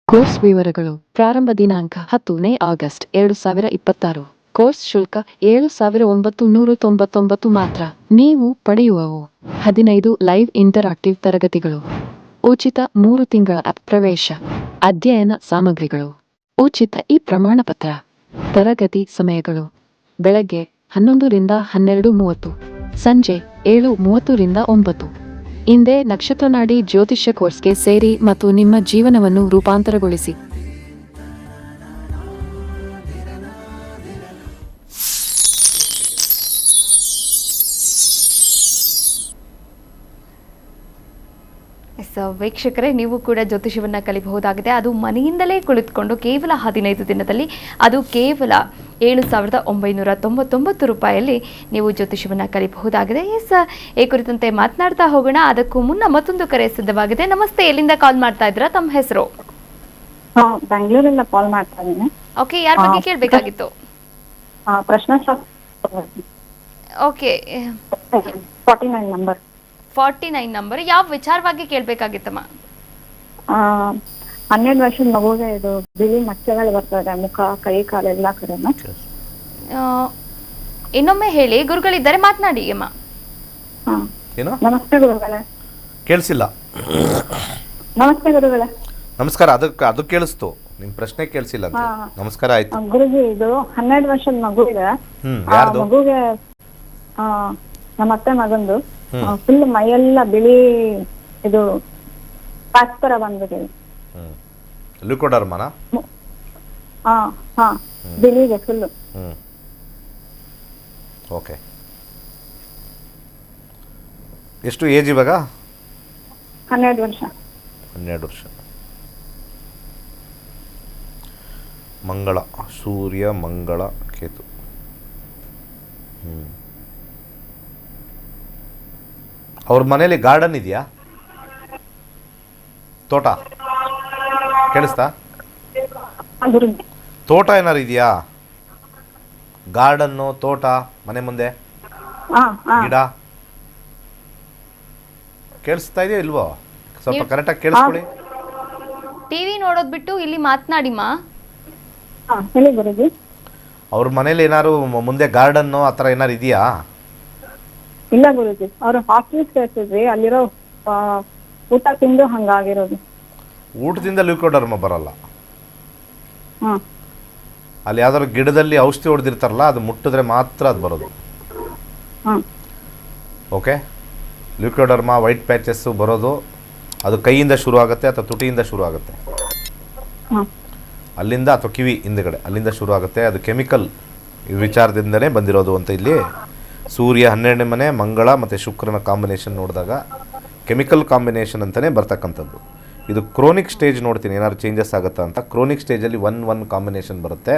ಕೋರ್ಸ್ ವಿವರಗಳು. ಪ್ರಾರಂಭ ದಿನಾಂಕ 10ನೇ ಆಗಸ್ಟ್ 2026. ಕೋರ್ಸ್ ಶುಲ್ಕ 7,999 ಮಾತ್ರ. ನೀವು ಪಡೆಯುವವು 15 ಲೈವ್ ಇಂಟರಾಕ್ಟಿವ್ ತರಗತಿಗಳು, ಉಚಿತ 3 ತಿಂಗಳ ಆಪ್ ಪ್ರವೇಶ, ಅಧ್ಯಯನ ಸಾಮಗ್ರಿಗಳು, ಉಚಿತ ಪ್ರಮಾಣಪತ್ರ. ತರಗತಿ ಸಮಯಗಳು: ಬೆಳಗ್ಗೆ 11 ರಿಂದ 12:30, ಸಂಜೆ 7:30 ರಿಂದ 9. ಇಂದೇ ನಕ್ಷತ್ರ ನಾಡಿ ಜ್ಯೋತಿಷ್ಯ ಕೋರ್ಸ್ಗೆ ಸೇರಿ ಮತ್ತು ನಿಮ್ಮ ಜೀವನವನ್ನು ರೂಪಾಂತರಗೊಳಿಸಿ. ವೀಕ್ಷಕರೇ, ನೀವು ಕೂಡ ಜ್ಯೋತಿಷ್ಯವನ್ನು ಕಲಿಬಹುದಾಗಿದೆ. ಅದು ಮನೆಯಿಂದಲೇ ಕುಳಿತುಕೊಂಡು ಕೇವಲ 15 ದಿನದಲ್ಲಿ, ಅದು ಕೇವಲ 7,999 ರೂಪಾಯಲ್ಲಿ ನೀವು ಜ್ಯೋತಿಷ್ಯವನ್ನು ಕಲಿಬಹುದಾಗಿದೆ. ಈ ಕುರಿತಂತೆ ಮಾತನಾಡ್ತಾ ಹೋಗೋಣ. ಅದಕ್ಕೂ ಮುನ್ನ ಮತ್ತೊಂದು ಕರೆ ಸಿದ್ಧವಾಗಿದೆ. ನಮಸ್ತೆ, ಎಲ್ಲಿಂದ ಕಾಲ್ ಮಾಡ್ತಾ ಇದ್ದೀರಾ? ತಮ್ಮ ಹೆಸರು? ಬೆಂಗಳೂರಿಂದ ಕಾಲ್ ಮಾಡ್ತಾ ಇದ್ದೀನಿ. ಓಕೆ, ಯಾರ ಬಗ್ಗೆ ಕೇಳಬೇಕಾಗಿತ್ತು? ಪ್ರಶ್ನೆ ಓಕೆ, 49 ನಂಬರ್. 49 ನಂಬರ್. ಯಾವ ವಿಚಾರವಾಗಿ ಕೇಳಬೇಕಾಗಿತ್ತಮ್ಮ? 12 ವರ್ಷದ ಮಗುಗೆ ಇದು ಬಿಳಿ ಮಚ್ಚೆಗಳು ಬರ್ತದೆ, ಮುಖ, ಕೈ, ಕಾಲು ಎಲ್ಲ ಕಡೆನೂ. ಇನ್ನೊಮ್ಮೆ ಹೇಳಿ, ಗುರುಗಳಿದ್ದಾರೆ, ಮಾತನಾಡಿ ಅಮ್ಮ. ಏನು? ನಮಸ್ತೆ ಗುರುಗಳೇ. ಕೇಳಿಸಿಲ್ಲ. ನಮಸ್ತೆ ಗುರುಗಳೇ. ನಮಸ್ಕಾರ. ಅದು ಕೇಳಿಸ್ತು, ನಿಮ್ಮ ಪ್ರಶ್ನೆ ಕೇಳಿಸಿಲ್ಲ ಅಂತ. ನಮಸ್ಕಾರ, ಆಯ್ತು. ಗುರುಜಿ ಇದು 12 ವರ್ಷದ ಮಗು ಇದೆ. ಆ ಯಾರ್ದು? ಮಗುಗೆ ನಮ್ಮ ಅತ್ತೆ ಮಗಂದು ಫುಲ್ ಮೈಯೆಲ್ಲ ಬಿಳಿ ಇದು ಪಾಸ್ಪರ ಬಂದ್ಬಿಟ್ಟಿದೆ. ಲ್ಯೂಕೋಡರ್ಮನ? ಹಾ ಹಾ ಬಿಳಿಗೆ ಫುಲ್. ಓಕೆ. ಎಷ್ಟು ಏಜ್ ಇವಾಗ? 12 ವರ್ಷ. 12 ವರ್ಷ. ಮಂಗಳ, ಸೂರ್ಯ, ಮಂಗಳ, ಕೇತು. ಅವ್ರ ಮನೇಲಿ ಗಾರ್ಡನ್ ಇದೆಯಾ? ತೋಟ ಕೇಳಿಸ್ತಾ? ಗುರುಜಿ ತೋಟ ಏನಾರು ಇದೆಯಾ? ಗಾರ್ಡನ್ನು, ತೋಟ, ಮನೆ ಮುಂದೆ ಗಿಡ ಕೇಳಿಸ್ತಾ ಇದೆಯೋ ಇಲ್ವೋ? ಸ್ವಲ್ಪ ಕರೆಕ್ಟಾಗಿ ಕೇಳಿಸ್ಕೊಳ್ಳಿ. ಟಿವಿ ನೋಡೋದ್ ಬಿಟ್ಟು ಇಲ್ಲಿ ಮಾತನಾಡಿಮ್ಮ. ಹೇಳಿ ಗುರುಜಿ. ಅವ್ರ ಮನೇಲಿ ಏನಾರು ಮುಂದೆ ಗಾರ್ಡನ್ನು ಆ ಥರ ಏನಾರು ಇದೆಯಾ? ಇಲ್ಲ ಗುರುಜಿ, ಅವ್ರು ಹಾಸ್ಟೆಲ್ ಸೇರ್ಸಿದ್ವಿ, ಅಲ್ಲಿರೋ ಊಟ ತಿಂದು ಹಂಗಾಗಿರೋದು. ಊಟದಿಂದ ಲ್ಯೂಕೋಡರ್ಮ ಬರಲ್ಲ. ಹ್ಮ್ ಅಲ್ಲಿ ಯಾವ್ದಾದ್ರು ಗಿಡದಲ್ಲಿ ಔಷಧಿ ಹೊಡೆದಿರ್ತಾರಲ್ಲ, ಅದು ಮುಟ್ಟಿದ್ರೆ ಮಾತ್ರ ಅದು ಬರೋದು. ಹ್ಮ್ ಓಕೆ. ಲ್ಯೂಕೋಡರ್ಮ ವೈಟ್ ಪ್ಯಾಚಸ್ಸು ಬರೋದು ಅದು ಕೈಯಿಂದ ಶುರು ಆಗುತ್ತೆ ಅಥವಾ ತುಟಿಯಿಂದ ಶುರು ಆಗುತ್ತೆ, ಹ್ಮ್ ಅಲ್ಲಿಂದ ಅಥವಾ ಕಿವಿ ಹಿಂದ್ಗಡೆ ಅಲ್ಲಿಂದ ಶುರು ಆಗುತ್ತೆ. ಅದು ಕೆಮಿಕಲ್ ವಿಚಾರದಿಂದನೇ ಬಂದಿರೋದು ಅಂತ ಇಲ್ಲಿ ಸೂರ್ಯ 12ನೇ ಮನೆ, ಮಂಗಳ ಮತ್ತು ಶುಕ್ರನ ಕಾಂಬಿನೇಷನ್ ನೋಡಿದಾಗ ಕೆಮಿಕಲ್ ಕಾಂಬಿನೇಷನ್ ಅಂತಲೇ ಬರ್ತಕ್ಕಂಥದ್ದು. ಇದು ಕ್ರೋನಿಕ್ ಸ್ಟೇಜ್ ನೋಡ್ತೀನಿ ಏನಾದ್ರು ಚೇಂಜಸ್ ಆಗುತ್ತಾ ಅಂತ. ಕ್ರೋನಿಕ್ ಸ್ಟೇಜಲ್ಲಿ 1-1 ಕಾಂಬಿನೇಷನ್ ಬರುತ್ತೆ.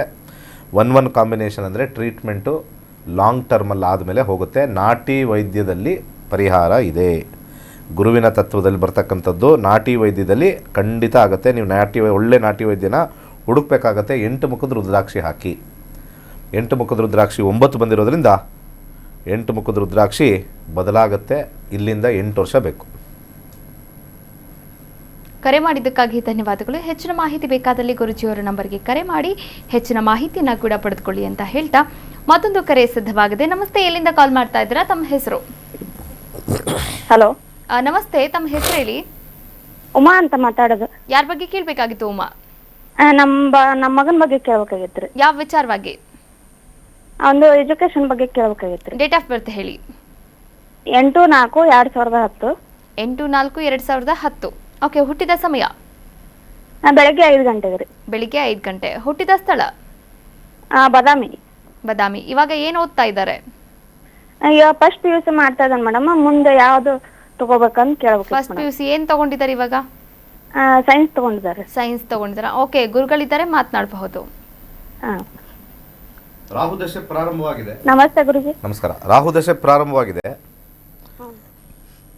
1-1 ಕಾಂಬಿನೇಷನ್ ಅಂದರೆ ಟ್ರೀಟ್ಮೆಂಟು ಲಾಂಗ್ ಟರ್ಮಲ್ಲಿ ಆದಮೇಲೆ ಹೋಗುತ್ತೆ. ನಾಟಿ ವೈದ್ಯದಲ್ಲಿ ಪರಿಹಾರ ಇದೆ. ಗುರುವಿನ ತತ್ವದಲ್ಲಿ ಬರ್ತಕ್ಕಂಥದ್ದು ನಾಟಿ ವೈದ್ಯದಲ್ಲಿ ಖಂಡಿತ ಆಗುತ್ತೆ. ನೀವು ಒಳ್ಳೆ ನಾಟಿ ವೈದ್ಯನ ಹುಡುಕ್ಬೇಕಾಗತ್ತೆ. 8 ಮುಖದ ರುದ್ರಾಕ್ಷಿ ಹಾಕಿ. 8 ಮುಖದ ರುದ್ರಾಕ್ಷಿ 9 ಬಂದಿರೋದ್ರಿಂದ 8 ಮುಖದ ರುದ್ರಾಕ್ಷಿ ಬದಲಾಗುತ್ತೆ. ಇಲ್ಲಿಂದ 8 ವರ್ಷ ಬೇಕು. ಕರೆ ಮಾಡಿದ್ದಕ್ಕಾಗಿ ಧನ್ಯವಾದಗಳು. ಹೆಚ್ಚಿನ ಮಾಹಿತಿ ಬೇಕಾದಲ್ಲಿ ಗುರುಜಿಯವರ ನಂಬರ್ಗೆ ಕರೆ ಮಾಡಿ ಹೆಚ್ಚಿನ ಮಾಹಿತಿಯನ್ನ ಕೂಡ ಪಡೆದುಕೊಳ್ಳಿ ಅಂತ ಹೇಳ್ತಾ ಮತ್ತೊಂದು ಕರೆ ಸಿದ್ಧವಾಗಿದೆ. ನಮಸ್ತೆ, ಎಲ್ಲಿಂದ ಕಾಲ್ ಮಾಡ್ತಾ ಇದ್ದೀರಾ? ತಮ್ಮ ಹೆಸರು? ಹಲೋ ನಮಸ್ತೆ, ತಮ್ಮ ಹೆಸರು ಹೇಳಿ. ಉಮಾ ಅಂತ ಮಾತಾಡೋದು. ಯಾರ ಬಗ್ಗೆ ಕೇಳಬೇಕಾಗಿತ್ತು ಉಮಾ? ನಮ್ಮ ಮಗನ ಬಗ್ಗೆ ಕೇಳ್ಬೇಕಾಗಿತ್ರಿ. ಯಾವ ವಿಚಾರವಾಗಿ? ಒಂದು ಎಜುಕೇಶನ್ ಬಗ್ಗೆ ಕೇಳ್ಬೇಕಾಗಿತ್ರಿ. ಡೇಟ್ ಆಫ್ ಬರ್ತ್ ಹೇಳಿ. 8/4/2010. 8/4/2010. ಓಕೆ. ಹುಟ್ಟಿದ ಸಮಯ? ಬೆಳಗ್ಗೆ 5 ಗಂಟೆಗೆ ರೀ. ಬೆಳಿಗ್ಗೆ 5 ಗಂಟೆ. ಹುಟ್ಟಿದ ಸ್ಥಳ? ಬಾದಾಮಿ. ಬಾದಾಮಿ. ಇವಾಗ ಏನು ಓದ್ತಾ ಇದ್ದಾರೆ? ಈಗ ಫಸ್ಟ್ PUC ಮಾಡ್ತಾ ಇದ್ದಾನೆ ಮೇಡಮ್. ಮುಂದೆ ಯಾವ್ದು ತಗೋಬೇಕಂತ ಕೇಳ್ಬೇಕು. ಫಸ್ಟ್ PUC ಏನ್ ತಗೊಂಡಿದ್ದಾರೆ ಇವಾಗ? ಸೈನ್ಸ್ ತಗೊಂಡಿದ್ದಾರೆ. ಸೈನ್ಸ್ ತಗೊಂಡಿದ್ದಾರೆ. ಓಕೆ, ಗುರುಗಳಿದ್ದಾರೆ, ಮಾತನಾಡಬಹುದು. ರಾಹುದಶೆ ಪ್ರಾರಂಭವಾಗಿದೆ. ನಮಸ್ತೆ ಗುರುಜಿ. ನಮಸ್ಕಾರ. ರಾಹುದಶೆ ಪ್ರಾರಂಭವಾಗಿದೆ.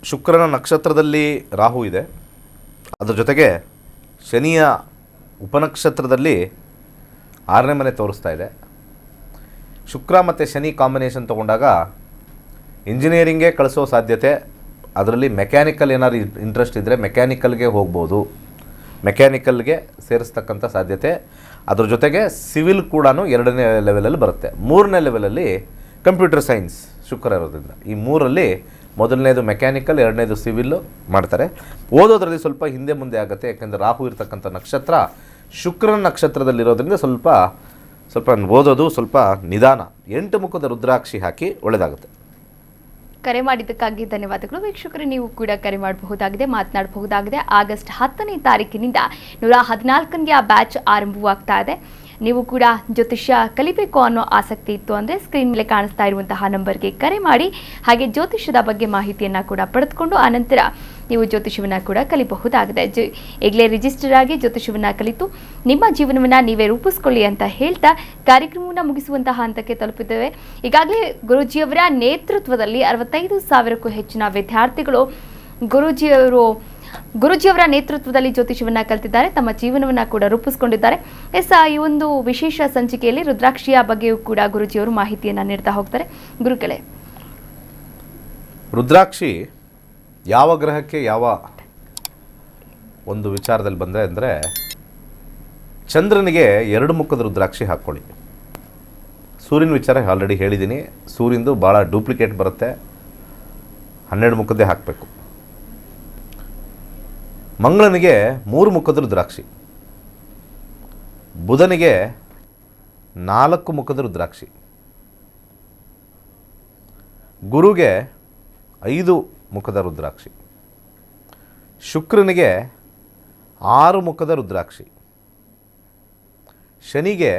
ಶುಕ್ರನ ನಕ್ಷತ್ರದಲ್ಲಿ ರಾಹು ಇದೆ. ಅದರ ಜೊತೆಗೆ ಶನಿಯ ಉಪನಕ್ಷತ್ರದಲ್ಲಿ 6ನೇ ಮನೆ ತೋರಿಸ್ತಾ ಇದೆ. ಶುಕ್ರ ಮತ್ತು ಶನಿ ಕಾಂಬಿನೇಷನ್ ತೊಗೊಂಡಾಗ ಇಂಜಿನಿಯರಿಂಗೇ ಕಳಿಸೋ ಸಾಧ್ಯತೆ. ಅದರಲ್ಲಿ ಮೆಕ್ಯಾನಿಕಲ್ ಏನಾದ್ರು ಇಂಟ್ರೆಸ್ಟ್ ಇದ್ದರೆ ಮೆಕ್ಯಾನಿಕಲ್ಗೆ ಹೋಗ್ಬೋದು, ಮೆಕ್ಯಾನಿಕಲ್ಗೆ ಸೇರಿಸ್ತಕ್ಕಂಥ ಸಾಧ್ಯತೆ. ಅದ್ರ ಜೊತೆಗೆ ಸಿವಿಲ್ ಕೂಡ 2ನೇ ಲೆವೆಲಲ್ಲಿ ಬರುತ್ತೆ. 3ನೇ ಲೆವೆಲಲ್ಲಿ ಕಂಪ್ಯೂಟರ್ ಸೈನ್ಸ್ ಶುಕ್ರ ಇರೋದ್ರಿಂದ ಈ 3ರಲ್ಲಿ ಮೊದಲನೇದು ಮೆಕ್ಯಾನಿಕಲ್, 2ನೇದು ಸಿವಿಲ್ಲು ಮಾಡ್ತಾರೆ. ಓದೋದ್ರಲ್ಲಿ ಸ್ವಲ್ಪ ಹಿಂದೆ ಮುಂದೆ ಆಗುತ್ತೆ. ಯಾಕೆಂದರೆ ರಾಹು ಇರ್ತಕ್ಕಂಥ ನಕ್ಷತ್ರ ಶುಕ್ರನ ನಕ್ಷತ್ರದಲ್ಲಿರೋದ್ರಿಂದ ಸ್ವಲ್ಪ ಓದೋದು ಸ್ವಲ್ಪ ನಿಧಾನ. 8 ಮುಖದ ರುದ್ರಾಕ್ಷಿ ಹಾಕಿ ಒಳ್ಳೆಯದಾಗುತ್ತೆ. ಕರೆ ಮಾಡಿದ್ದಕ್ಕಾಗಿ ಧನ್ಯವಾದಗಳು. ವೀಕ್ಷಕರು, ನೀವು ಕೂಡ ಕರೆ ಮಾಡಬಹುದಾಗಿದೆ, ಮಾತನಾಡಬಹುದಾಗಿದೆ. ಆಗಸ್ಟ್ 10ನೇ ತಾರೀಕಿನಿಂದ 114ನೇ ಬ್ಯಾಚ್ ಆರಂಭವಾಗ್ತಾ ಇದೆ. ನೀವು ಕೂಡ ಜ್ಯೋತಿಷ್ಯ ಕಲಿಬೇಕು ಅನ್ನೋ ಆಸಕ್ತಿ ಇತ್ತು ಅಂದರೆ ಸ್ಕ್ರೀನ್ ಮೇಲೆ ಕಾಣಿಸ್ತಾ ಇರುವಂತಹ ನಂಬರ್ಗೆ ಕರೆ ಮಾಡಿ. ಹಾಗೆ ಜ್ಯೋತಿಷ್ಯದ ಬಗ್ಗೆ ಮಾಹಿತಿಯನ್ನು ಕೂಡ ಪಡೆದುಕೊಂಡು ಆನಂತರ ನೀವು ಜ್ಯೋತಿಷ್ಯವನ್ನು ಕೂಡ ಕಲಿಬಹುದಾಗಿದೆ. ಈಗಲೇ ರಿಜಿಸ್ಟರ್ ಆಗಿ ಜ್ಯೋತಿಷ್ಯವನ್ನು ಕಲಿತು ನಿಮ್ಮ ಜೀವನವನ್ನು ನೀವೇ ರೂಪಿಸ್ಕೊಳ್ಳಿ ಅಂತ ಹೇಳ್ತಾ ಕಾರ್ಯಕ್ರಮವನ್ನು ಮುಗಿಸುವಂತಹ ಹಂತಕ್ಕೆ ತಲುಪಿದ್ದೇವೆ. ಈಗಾಗಲೇ ಗುರೂಜಿಯವರ ನೇತೃತ್ವದಲ್ಲಿ 65,000ಕ್ಕೂ ಹೆಚ್ಚಿನ ವಿದ್ಯಾರ್ಥಿಗಳು ಗುರೂಜಿಯವರ ನೇತೃತ್ವದಲ್ಲಿ ಜ್ಯೋತಿಷ್ಯವನ್ನು ಕಲಿತಿದ್ದಾರೆ, ತಮ್ಮ ಜೀವನವನ್ನು ಕೂಡ ರೂಪಿಸಿಕೊಂಡಿದ್ದಾರೆ. ಈ ಒಂದು ವಿಶೇಷ ಸಂಚಿಕೆಯಲ್ಲಿ ರುದ್ರಾಕ್ಷಿಯ ಬಗ್ಗೆಯೂ ಕೂಡ ಗುರೂಜಿಯವರು ಮಾಹಿತಿಯನ್ನು ನೀಡ್ತಾ ಹೋಗ್ತಾರೆ. ಗುರುಗಳೇ, ರುದ್ರಾಕ್ಷಿ ಯಾವ ಗ್ರಹಕ್ಕೆ ಯಾವ ಒಂದು ವಿಚಾರದಲ್ಲಿ ಬಂದರೆ ಅಂದರೆ ಚಂದ್ರನಿಗೆ 2 ಮುಖದ ರುದ್ರಾಕ್ಷಿ ಹಾಕ್ಕೊಳ್ಳಿ. ಸೂರ್ಯನ ವಿಚಾರ ಆಲ್ರೆಡಿ ಹೇಳಿದ್ದೀನಿ. ಸೂರ್ಯಂದು ಭಾಳ ಡೂಪ್ಲಿಕೇಟ್ ಬರುತ್ತೆ, 12 ಮುಖದ್ದೇ ಹಾಕಬೇಕು. ಮಂಗಳನಿಗೆ 3 ಮುಖದ ರುದ್ರಾಕ್ಷಿ, ಬುಧನಿಗೆ 4 ಮುಖದ ರುದ್ರಾಕ್ಷಿ, ಗುರುಗೆ 5 ಮುಖದ ರುದ್ರಾಕ್ಷಿ, ಶುಕ್ರನಿಗೆ 6 ಮುಖದ ರುದ್ರಾಕ್ಷಿ, ಶನಿಗೆ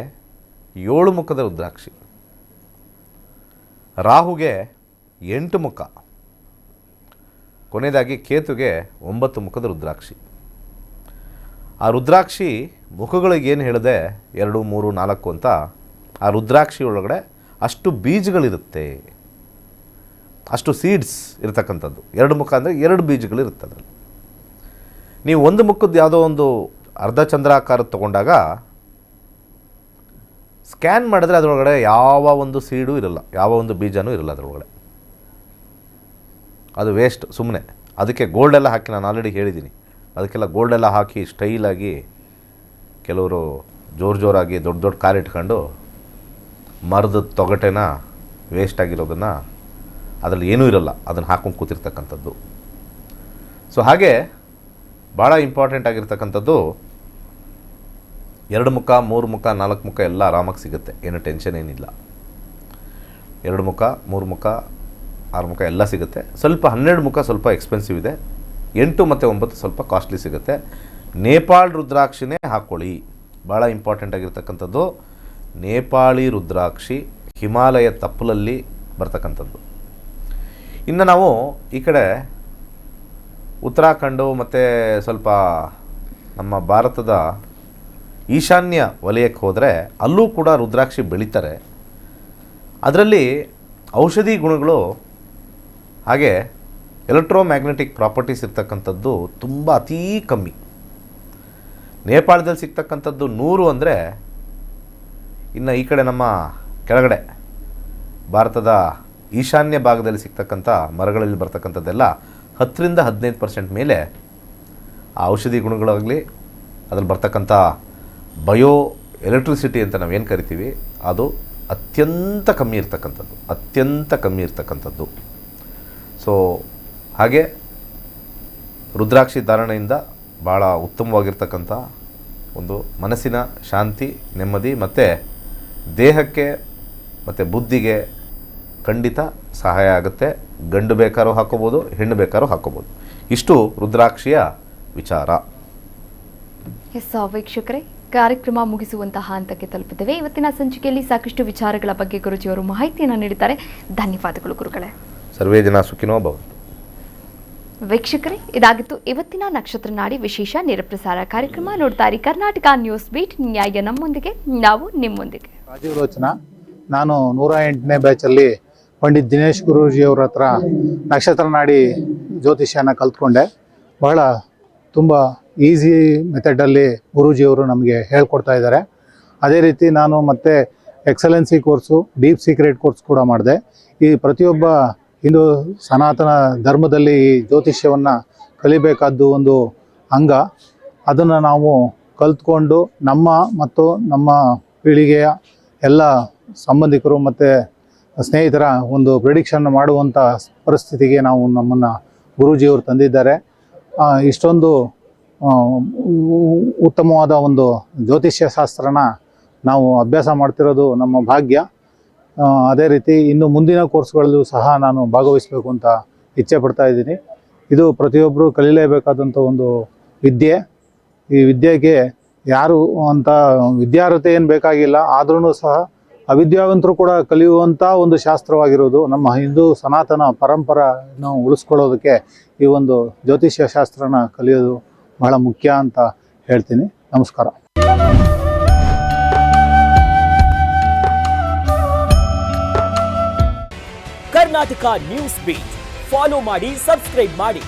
7 ಮುಖದ ರುದ್ರಾಕ್ಷಿ, ರಾಹುಗೆ 8 ಮುಖ, ಕೊನೆಯದಾಗಿ ಕೇತುಗೆ 9 ಮುಖದ ರುದ್ರಾಕ್ಷಿ. ಆ ರುದ್ರಾಕ್ಷಿ ಮುಖಗಳಿಗೆ ಏನು ಹೇಳಿದೆ 2, 3, 4 ಅಂತ, ಆ ರುದ್ರಾಕ್ಷಿ ಒಳಗಡೆ ಅಷ್ಟು ಬೀಜಗಳಿರುತ್ತೆ, ಅಷ್ಟು ಸೀಡ್ಸ್ ಇರತಕ್ಕಂಥದ್ದು. 2 ಮುಖ ಅಂದರೆ 2 ಬೀಜಗಳಿರುತ್ತೆ ಅದರಲ್ಲಿ. ನೀವು ಒಂದು ಮುಖದ್ದು ಯಾವುದೋ ಒಂದು ಅರ್ಧ ಚಂದ್ರಾಕಾರದ ತೊಗೊಂಡಾಗ ಸ್ಕ್ಯಾನ್ ಮಾಡಿದ್ರೆ ಅದರೊಳಗಡೆ ಯಾವ ಒಂದು ಸೀಡು ಇರಲ್ಲ, ಯಾವ ಒಂದು ಬೀಜನೂ ಇರಲ್ಲ ಅದರೊಳಗಡೆ. ಅದು ವೇಸ್ಟ್ ಸುಮ್ಮನೆ. ಅದಕ್ಕೆ ಗೋಲ್ಡೆಲ್ಲ ಹಾಕಿ, ನಾನು ಆಲ್ರೆಡಿ ಹೇಳಿದ್ದೀನಿ, ಅದಕ್ಕೆಲ್ಲ ಗೋಲ್ಡೆಲ್ಲ ಹಾಕಿ ಸ್ಟೈಲಾಗಿ ಕೆಲವರು ಜೋರಾಗಿ ದೊಡ್ಡ ದೊಡ್ಡ ಕಾರ್ ಇಟ್ಕೊಂಡು ಮರದ ತೊಗಟೆನ ವೇಸ್ಟ್ ಆಗಿರೋದನ್ನು, ಅದರಲ್ಲಿ ಏನೂ ಇರಲ್ಲ, ಅದನ್ನು ಹಾಕೊಂಡು ಕೂತಿರ್ತಕ್ಕಂಥದ್ದು. ಸೊ ಹಾಗೆ ಭಾಳ ಇಂಪಾರ್ಟೆಂಟ್ ಆಗಿರ್ತಕ್ಕಂಥದ್ದು 2 ಮುಖ, 3 ಮುಖ, 4 ಮುಖ ಎಲ್ಲ ಆರಾಮಾಗಿ ಸಿಗುತ್ತೆ, ಏನು ಟೆನ್ಷನ್ ಏನಿಲ್ಲ. 2 ಮುಖ, 3 ಮುಖ, 6 ಮುಖ ಎಲ್ಲ ಸಿಗುತ್ತೆ. ಸ್ವಲ್ಪ 12 ಮುಖ ಸ್ವಲ್ಪ ಎಕ್ಸ್ಪೆನ್ಸಿವ್ ಇದೆ, 8 ಮತ್ತು 9 ಸ್ವಲ್ಪ ಕಾಸ್ಟ್ಲಿ ಸಿಗುತ್ತೆ. ನೇಪಾಳ ರುದ್ರಾಕ್ಷಿನೇ ಹಾಕ್ಕೊಳ್ಳಿ, ಭಾಳ ಇಂಪಾರ್ಟೆಂಟ್ ಆಗಿರ್ತಕ್ಕಂಥದ್ದು. ನೇಪಾಳಿ ರುದ್ರಾಕ್ಷಿ ಹಿಮಾಲಯ ತಪ್ಪಲಲ್ಲಿ ಬರ್ತಕ್ಕಂಥದ್ದು. ಇನ್ನು ನಾವು ಈ ಕಡೆ ಉತ್ತರಾಖಂಡು ಮತ್ತು ಸ್ವಲ್ಪ ನಮ್ಮ ಭಾರತದ ಈಶಾನ್ಯ ವಲಯಕ್ಕೆ ಹೋದರೆ ಅಲ್ಲೂ ಕೂಡ ರುದ್ರಾಕ್ಷಿ ಬೆಳೀತಾರೆ. ಅದರಲ್ಲಿ ಔಷಧಿ ಗುಣಗಳು ಹಾಗೆ ಎಲೆಕ್ಟ್ರೋಮ್ಯಾಗ್ನೆಟಿಕ್ ಪ್ರಾಪರ್ಟೀಸ್ ಇರ್ತಕ್ಕಂಥದ್ದು ತುಂಬ ಅತೀ ಕಮ್ಮಿ. ನೇಪಾಳದಲ್ಲಿ ಸಿಗ್ತಕ್ಕಂಥದ್ದು 100 ಅಂದರೆ, ಇನ್ನು ಈ ಕಡೆ ನಮ್ಮ ಕೆಳಗಡೆ ಭಾರತದ ಈಶಾನ್ಯ ಭಾಗದಲ್ಲಿ ಸಿಗ್ತಕ್ಕಂಥ ಮರಗಳಲ್ಲಿ ಬರ್ತಕ್ಕಂಥದ್ದೆಲ್ಲ 10ರಿಂದ 15% ಮೇಲೆ ಆ ಔಷಧಿ ಗುಣಗಳಾಗಲಿ, ಅದ್ರಲ್ಲಿ ಬರ್ತಕ್ಕಂಥ ಬಯೋ ಎಲೆಕ್ಟ್ರಿಸಿಟಿ ಅಂತ ನಾವೇನು ಕರಿತೀವಿ, ಅದು ಅತ್ಯಂತ ಕಮ್ಮಿ ಇರ್ತಕ್ಕಂಥದ್ದು. ಸೊ ಹಾಗೆ ರುದ್ರಾಕ್ಷಿ ಧಾರಣೆಯಿಂದ ಭಾಳ ಉತ್ತಮವಾಗಿರ್ತಕ್ಕಂಥ ಒಂದು ಮನಸ್ಸಿನ ಶಾಂತಿ, ನೆಮ್ಮದಿ ಮತ್ತು ದೇಹಕ್ಕೆ ಮತ್ತು ಬುದ್ಧಿಗೆ ಖಂಡಿತ ಸಹಾಯ ಆಗುತ್ತೆ. ಗಂಡು ಬೇಕಾದ್ರೂ ಹಾಕೋಬೋದು, ಹೆಣ್ಣು ಬೇಕಾದ್ರೂ ಹಾಕೋಬೋದು. ಇಷ್ಟು ರುದ್ರಾಕ್ಷಿಯ ವಿಚಾರ. ಎಸ್ ವೀಕ್ಷಕರೇ, ಕಾರ್ಯಕ್ರಮ ಮುಗಿಸುವಂತಹ ಹಂತಕ್ಕೆ ತಲುಪಿದ್ದೇವೆ. ಇವತ್ತಿನ ಸಂಚಿಕೆಯಲ್ಲಿ ಸಾಕಷ್ಟು ವಿಚಾರಗಳ ಬಗ್ಗೆ ಗುರುಜಿಯವರು ಮಾಹಿತಿಯನ್ನು ನೀಡಿದ್ದಾರೆ. ಧನ್ಯವಾದಗಳು ಗುರುಗಳೇ. ಸರ್ವೇ ಜನ ಸುಖಿನೋ ಭವಂತು. ವೀಕ್ಷಕರೇ, ಇದಾಗಿತ್ತು ಇವತ್ತಿನ ನಕ್ಷತ್ರ ನಾಡಿ ವಿಶೇಷ ನೇರಪ್ರಸಾರ ಕಾರ್ಯಕ್ರಮ. ನೋಡ್ತಾ ಇರಿ ಕರ್ನಾಟಕ ನ್ಯೂಸ್ ಬೀಟ್, ನ್ಯಾಯ ನಮ್ಮೊಂದಿಗೆ, ನಾವು ನಿಮ್ಮೊಂದಿಗೆ. ರಾಜೀವ್ ರೋಚನಾ, ನಾನು 108ನೇ ಬ್ಯಾಚಲ್ಲಿ ಪಂಡಿತ್ ದಿನೇಶ್ ಗುರೂಜಿಯವ್ರ ಹತ್ರ ನಕ್ಷತ್ರ ನಾಡಿ ಜ್ಯೋತಿಷ್ಯನ ಕಲ್ತ್ಕೊಂಡೆ. ಬಹಳ ತುಂಬ ಈಸಿ ಮೆಥಡಲ್ಲಿ ಗುರೂಜಿಯವರು ನಮಗೆ ಹೇಳ್ಕೊಡ್ತಾ ಇದ್ದಾರೆ. ಅದೇ ರೀತಿ ನಾನು ಮತ್ತೆ excellency course, deep secret course ಕೂಡ ಮಾಡಿದೆ. ಈ ಪ್ರತಿಯೊಬ್ಬ ಹಿಂದೂ ಸನಾತನ ಧರ್ಮದಲ್ಲಿ ಈ ಜ್ಯೋತಿಷ್ಯವನ್ನು ಕಲಿಬೇಕಾದ್ದು ಒಂದು ಅಂಗ. ಅದನ್ನು ನಾವು ಕಲ್ತ್ಕೊಂಡು ನಮ್ಮ ಪೀಳಿಗೆಯ ಎಲ್ಲ ಸಂಬಂಧಿಕರು ಮತ್ತು ಸ್ನೇಹಿತರ ಒಂದು ಪ್ರಿಡಿಕ್ಷನ್ ಮಾಡುವಂಥ ಪರಿಸ್ಥಿತಿಗೆ ನಮ್ಮನ್ನು ಗುರೂಜಿಯವರು ತಂದಿದ್ದಾರೆ. ಇಷ್ಟೊಂದು ಉತ್ತಮವಾದ ಒಂದು ಜ್ಯೋತಿಷ್ಯ ಶಾಸ್ತ್ರನ ನಾವು ಅಭ್ಯಾಸ ಮಾಡ್ತಿರೋದು ನಮ್ಮ ಭಾಗ್ಯ. ಅದೇ ರೀತಿ ಇನ್ನು ಮುಂದಿನ ಕೋರ್ಸ್ಗಳಲ್ಲೂ ಸಹ ನಾನು ಭಾಗವಹಿಸಬೇಕು ಅಂತ ಇಚ್ಛೆ ಪಡ್ತಾ ಇದ್ದೀನಿ. ಇದು ಪ್ರತಿಯೊಬ್ಬರು ಕಲೀಲೇಬೇಕಾದಂಥ ಒಂದು ವಿದ್ಯೆ. ಈ ವಿದ್ಯೆಗೆ ಯಾರು ಅಂತ ವಿದ್ಯಾರ್ಹತೆ ಏನು ಬೇಕಾಗಿಲ್ಲ, ಆದ್ರೂ ಸಹ ಅವಿದ್ಯಾವಂತರು ಕೂಡ ಕಲಿಯುವಂಥ ಒಂದು ಶಾಸ್ತ್ರವಾಗಿರೋದು. ನಮ್ಮ ಹಿಂದೂ ಸನಾತನ ಪರಂಪರೆಯನ್ನು ಉಳಿಸ್ಕೊಳ್ಳೋದಕ್ಕೆ ಈ ಒಂದು ಜ್ಯೋತಿಷ್ಯ ಶಾಸ್ತ್ರನ ಕಲಿಯೋದು ಬಹಳ ಮುಖ್ಯ ಅಂತ ಹೇಳ್ತೀನಿ. ನಮಸ್ಕಾರ. ಕರ್ನಾಟಕ ನ್ಯೂಸ್ ಬೀಟ್ ಫಾಲೋ ಮಾಡಿ, ಸಬ್ಸ್ಕ್ರೈಬ್ ಮಾಡಿ.